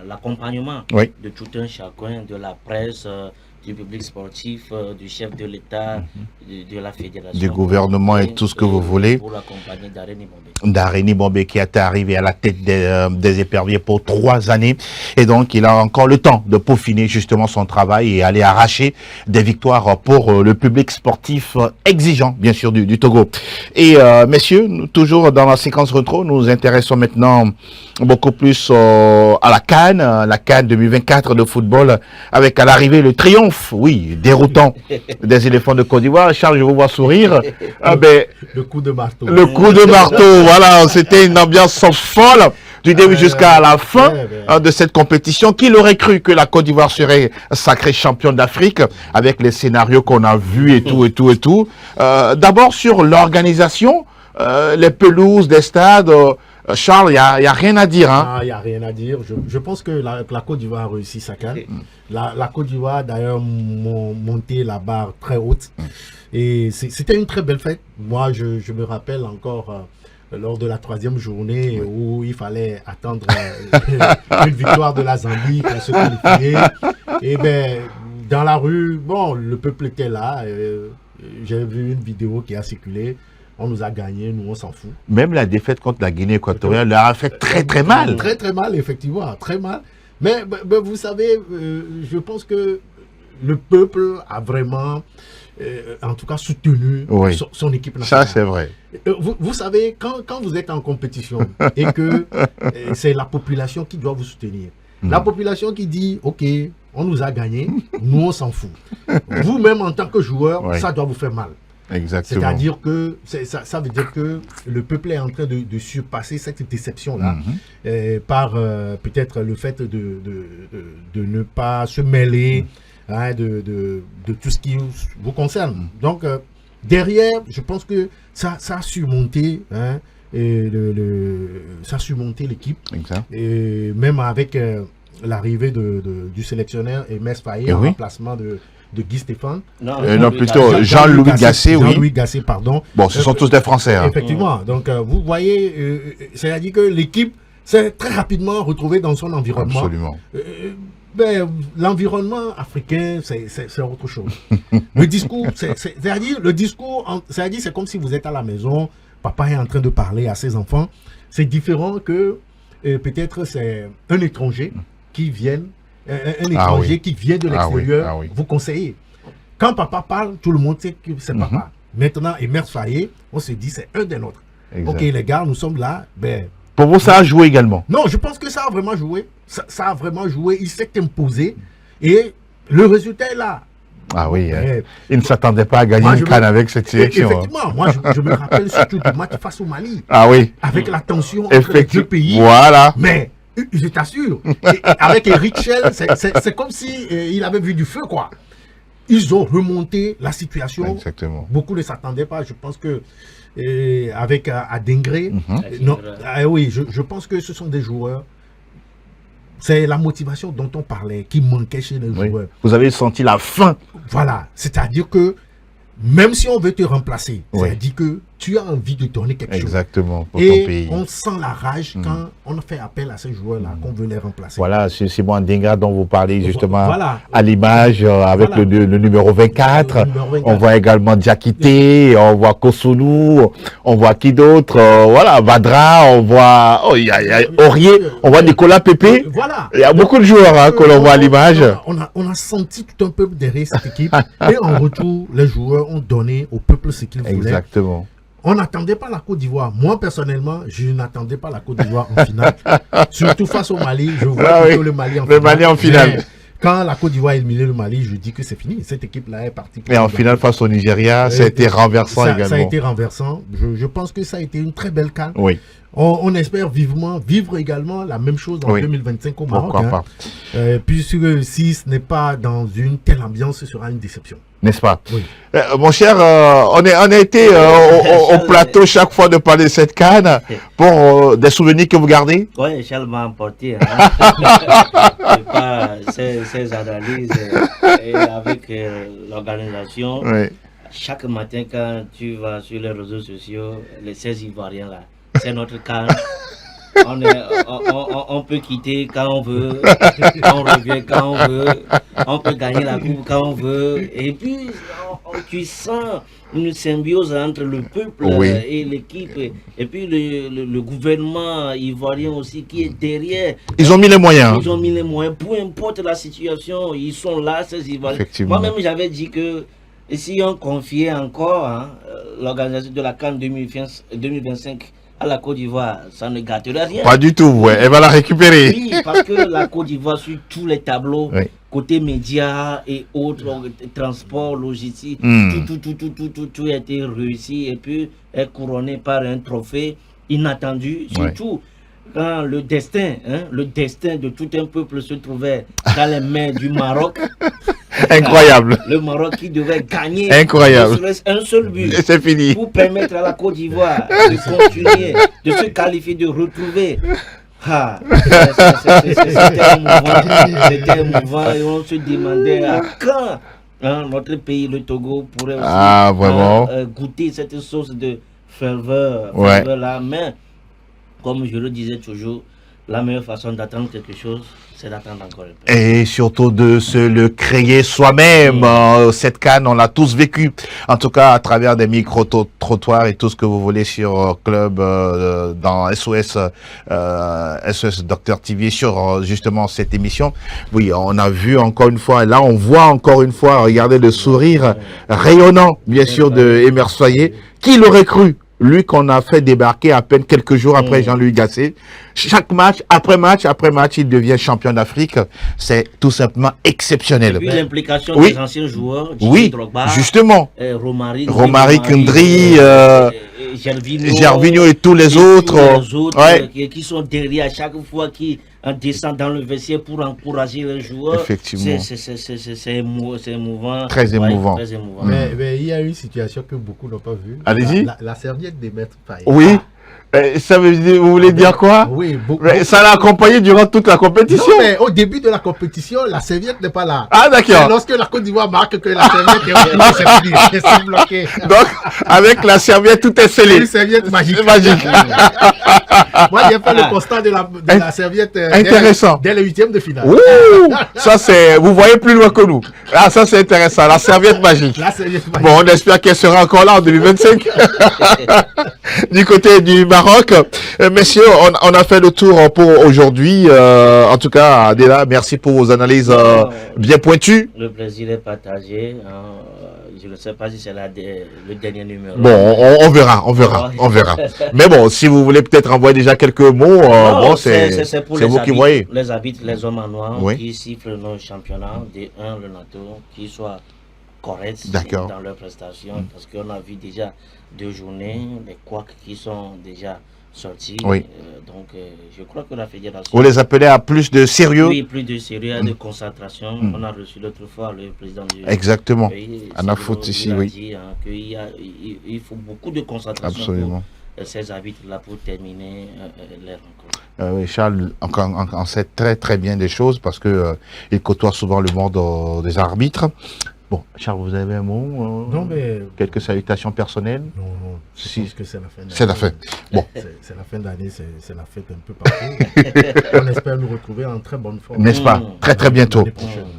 l'accompagnement de tout un chacun, de la presse, du public sportif, du chef de l'État, de la fédération. Du gouvernement et tout ce que vous voulez. Pour l'accompagner Daré Nibambe. Daré Nibambe qui est arrivé à la tête des éperviers pour 3 années. Et donc, il a encore le temps de peaufiner justement son travail et aller arracher des victoires pour le public sportif exigeant, bien sûr, du Togo. Et messieurs, toujours dans la séquence rétro, nous nous intéressons maintenant beaucoup plus à la CAN 2024 de football, avec à l'arrivée le triomphe, déroutant des éléphants de Côte d'Ivoire. Charles, je vous vois sourire. Le coup de marteau. Le coup de marteau, voilà, c'était une ambiance folle du début jusqu'à la fin de cette compétition. Qui l'aurait cru que la Côte d'Ivoire serait sacrée championne d'Afrique avec les scénarios qu'on a vus et tout. D'abord sur l'organisation, les pelouses des stades. Charles, il n'y a rien à dire. Il n'y a rien à dire. Je pense que la Côte d'Ivoire a réussi sa CAN. La Côte d'Ivoire, d'ailleurs, monté la barre très haute. Et c'était une très belle fête. Moi, je me rappelle encore lors de la 3e journée où il fallait attendre une victoire de la Zambie pour se qualifier. Et dans la rue, le peuple était là. J'ai vu une vidéo qui a circulé. on nous a gagné, nous on s'en fout. Même la défaite contre la Guinée équatoriale leur a fait très mal. Très mal, effectivement, très mal. Mais vous savez, je pense que le peuple a vraiment, en tout cas, soutenu son équipe nationale. Ça, c'est vrai. Vous savez, quand vous êtes en compétition et que c'est la population qui doit vous soutenir, la population qui dit, OK, on nous a gagné, nous on s'en fout. Vous-même, en tant que joueur, ça doit vous faire mal. Exactement. C'est-à-dire que ça veut dire que le peuple est en train de surpasser cette déception-là par peut-être le fait de ne pas se mêler de tout ce qui vous concerne. Donc, derrière, je pense que ça a surmonté, ça a surmonté l'équipe. Et même avec l'arrivée du sélectionneur Emer Faye en remplacement de Guy Stéphane. Non, plutôt Jean-Louis Gasset, oui. Jean-Louis Gasset, pardon. Bon, ce sont tous des Français. Hein. Effectivement. Donc, vous voyez, c'est-à-dire que l'équipe s'est très rapidement retrouvée dans son environnement. Absolument. L'environnement africain, c'est autre chose. Le discours, c'est-à-dire, c'est comme si vous êtes à la maison, papa est en train de parler à ses enfants. C'est différent que peut-être c'est un étranger qui vient qui vient de l'extérieur vous conseiller. Quand papa parle, tout le monde sait que c'est papa. Maintenant, Emer Faye, on se dit c'est un des nôtres. Ok, les gars, nous sommes là. Pour vous, ça a joué également? Non, je pense que ça a vraiment joué. Ça a vraiment joué. Il s'est imposé. Et le résultat est là. Ah oui, il ne s'attendait pas à gagner une CAN avec cette sélection. Effectivement, moi je me rappelle surtout du match face au Mali. Ah oui. Avec la tension entre les deux pays. Voilà. Mais je t'assure, avec Eric Schell, c'est comme si il avait vu du feu, quoi. Ils ont remonté la situation. Exactement. Beaucoup ne s'attendaient pas. Je pense que avec Adengré, oui, je pense que ce sont des joueurs. C'est la motivation dont on parlait qui manquait chez les joueurs. Vous avez senti la faim. Voilà, c'est-à-dire que même si on veut te remplacer, c'est-à-dire que tu as envie de donner quelque chose. Exactement, pour ton pays. On sent la rage quand on fait appel à ces joueurs-là, qu'on veut les remplacer. Voilà, c'est Simon Denga dont vous parlez justement à l'image avec le numéro 24. On voit également Diakité, on voit Kosunu, on voit qui d'autre, voilà, Vadra, on voit Aurier, on voit Nicolas Pépé. Voilà. Il y a beaucoup de joueurs que l'on voit à l'image. On a senti tout un peuple derrière cette équipe et en retour, les joueurs ont donné au peuple ce qu'il voulait. Exactement. On n'attendait pas la Côte d'Ivoire. Moi, personnellement, je n'attendais pas la Côte d'Ivoire en finale. Surtout face au Mali, je vois plutôt le Mali en finale. Le Mali en finale. Mais quand la Côte d'Ivoire a éliminé le Mali, je dis que c'est fini. Cette équipe-là est partie. Et en finale face au Nigeria, ça a été renversant également. Ça a été renversant. Je pense que ça a été une très belle CAN. Oui. On espère vivement vivre également la même chose en 2025 au Maroc. Pourquoi pas. Puisque si ce n'est pas dans une telle ambiance, ce sera une déception. N'est-ce pas? Oui. Mon cher, on a été au plateau chaque fois de parler de cette CAN pour des souvenirs que vous gardez. Oui, Charles m'a emporté. Ces analyses et avec l'organisation. Oui. Chaque matin, quand tu vas sur les réseaux sociaux, les 16 Ivoiriens là, c'est notre CAN. On peut quitter quand on veut, on revient quand on veut, on peut gagner la coupe quand on veut. Et puis, tu sens une symbiose entre le peuple et l'équipe. Et puis, le gouvernement ivoirien aussi qui est derrière. Ils ont mis les moyens. Ils ont mis les moyens. Peu importe la situation, ils sont là, ces Ivoiriens. Moi-même, j'avais dit que si on confiait encore l'organisation de la CAN 2025 à la Côte d'Ivoire, ça ne gâterait rien. Pas du tout, elle va la récupérer. Oui, parce que la Côte d'Ivoire, sur tous les tableaux, côté médias et autres, transport, logistique, tout a été réussi et puis est couronné par un trophée inattendu, surtout quand le destin de tout un peuple se trouvait dans les mains du Maroc. Incroyable. Le Maroc qui devait gagner. Incroyable. Un seul but. Et c'est fini. Pour permettre à la Côte d'Ivoire de continuer, de se qualifier, de retrouver. C'était émouvant et on se demandait à quand notre pays, le Togo, pourrait aussi goûter cette sauce de ferveur là. Mais comme je le disais toujours, la meilleure façon d'attendre quelque chose, c'est d'attendre encore un peu. Et surtout de se le créer soi-même. Cette CAN, on l'a tous vécu. En tout cas, à travers des micro-trottoirs et tout ce que vous voulez sur Club, dans SOS Docteur TV, sur justement cette émission. Oui, on a vu encore une fois, là, on voit encore une fois, regardez le sourire rayonnant, bien sûr, de Emer Soyer. Qui l'aurait cru? Lui qu'on a fait débarquer à peine quelques jours après Jean-Louis Gasset. Chaque match, après match, il devient champion d'Afrique. C'est tout simplement exceptionnel. Et puis l'implication oui. des anciens joueurs, oui, Drogba, justement. Romaric Kundry, Gervinho et tous les autres, qui sont derrière à chaque fois qui descendent dans le vestiaire pour encourager les joueurs. Effectivement. C'est émouvant. Très émouvant. Très émouvant. Mais il y a une situation que beaucoup n'ont pas vue. Allez-y. La serviette des maîtres Payet. Oui. Ça veut dire, vous voulez dire quoi? Oui, beaucoup. Ça l'a accompagné durant toute la compétition. Non, mais au début de la compétition, la serviette n'est pas là. Ah, d'accord. C'est lorsque la Côte d'Ivoire marque que la serviette est revenue, c'est bloqué. Donc, avec la serviette, tout est scellé. Une serviette magique. Moi, j'ai fait le constat de la serviette intéressant. Dès les huitièmes de finale. Ouh, ça c'est, vous voyez plus loin que nous. Ah, ça c'est intéressant, la serviette magique. La serviette magique. Bon, on espère qu'elle sera encore là en 2025. Du côté du Maroc. Messieurs, on a fait le tour pour aujourd'hui. En tout cas, Adela, merci pour vos analyses bien pointues. Le plaisir est partagé. Je ne sais pas si c'est le dernier numéro. Bon, on verra. Mais bon, si vous voulez peut-être envoyer déjà quelques mots, bon, c'est vous qui voyez. Les arbitres, les hommes en noir, oui. qui sifflent nos championnats, le NATO, qui soient corrects dans leurs prestations, parce qu'on a vu déjà 2 journées, des couacs qui sont déjà sortis. Oui. Donc, je crois que la fédération... Vous les appelez à plus de sérieux? Oui, plus de sérieux, de concentration. On a reçu l'autre fois le président du Exactement. pays. Anafoot ici, oui. Dit, qu'il faut beaucoup de concentration. Absolument. Pour ces arbitres-là pour terminer les rencontres. Oui, Charles en sait très très bien des choses parce que il côtoie souvent le monde des arbitres. Bon, Charles, vous avez un mot? Non, mais... Quelques salutations personnelles? Non, je pense que c'est la fin d'année. C'est la fin. Bon. C'est la fin d'année, c'est la fête un peu partout. On espère nous retrouver en très bonne forme. N'est-ce pas? Très très bientôt.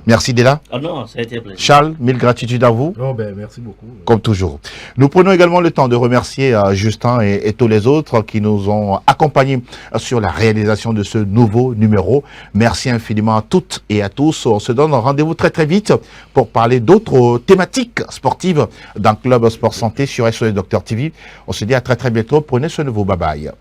Merci Dela. Ah non, ça a été plaisir. Charles, mille gratitudes à vous. Oh, ben, merci beaucoup. Comme toujours. Nous prenons également le temps de remercier Justin et tous les autres qui nous ont accompagnés sur la réalisation de ce nouveau numéro. Merci infiniment à toutes et à tous. On se donne rendez-vous très très vite pour parler d'autres thématiques sportives dans Club Sport Santé sur SOS Docteur TV. On se dit à très très bientôt. Prenez ce nouveau. Bye bye.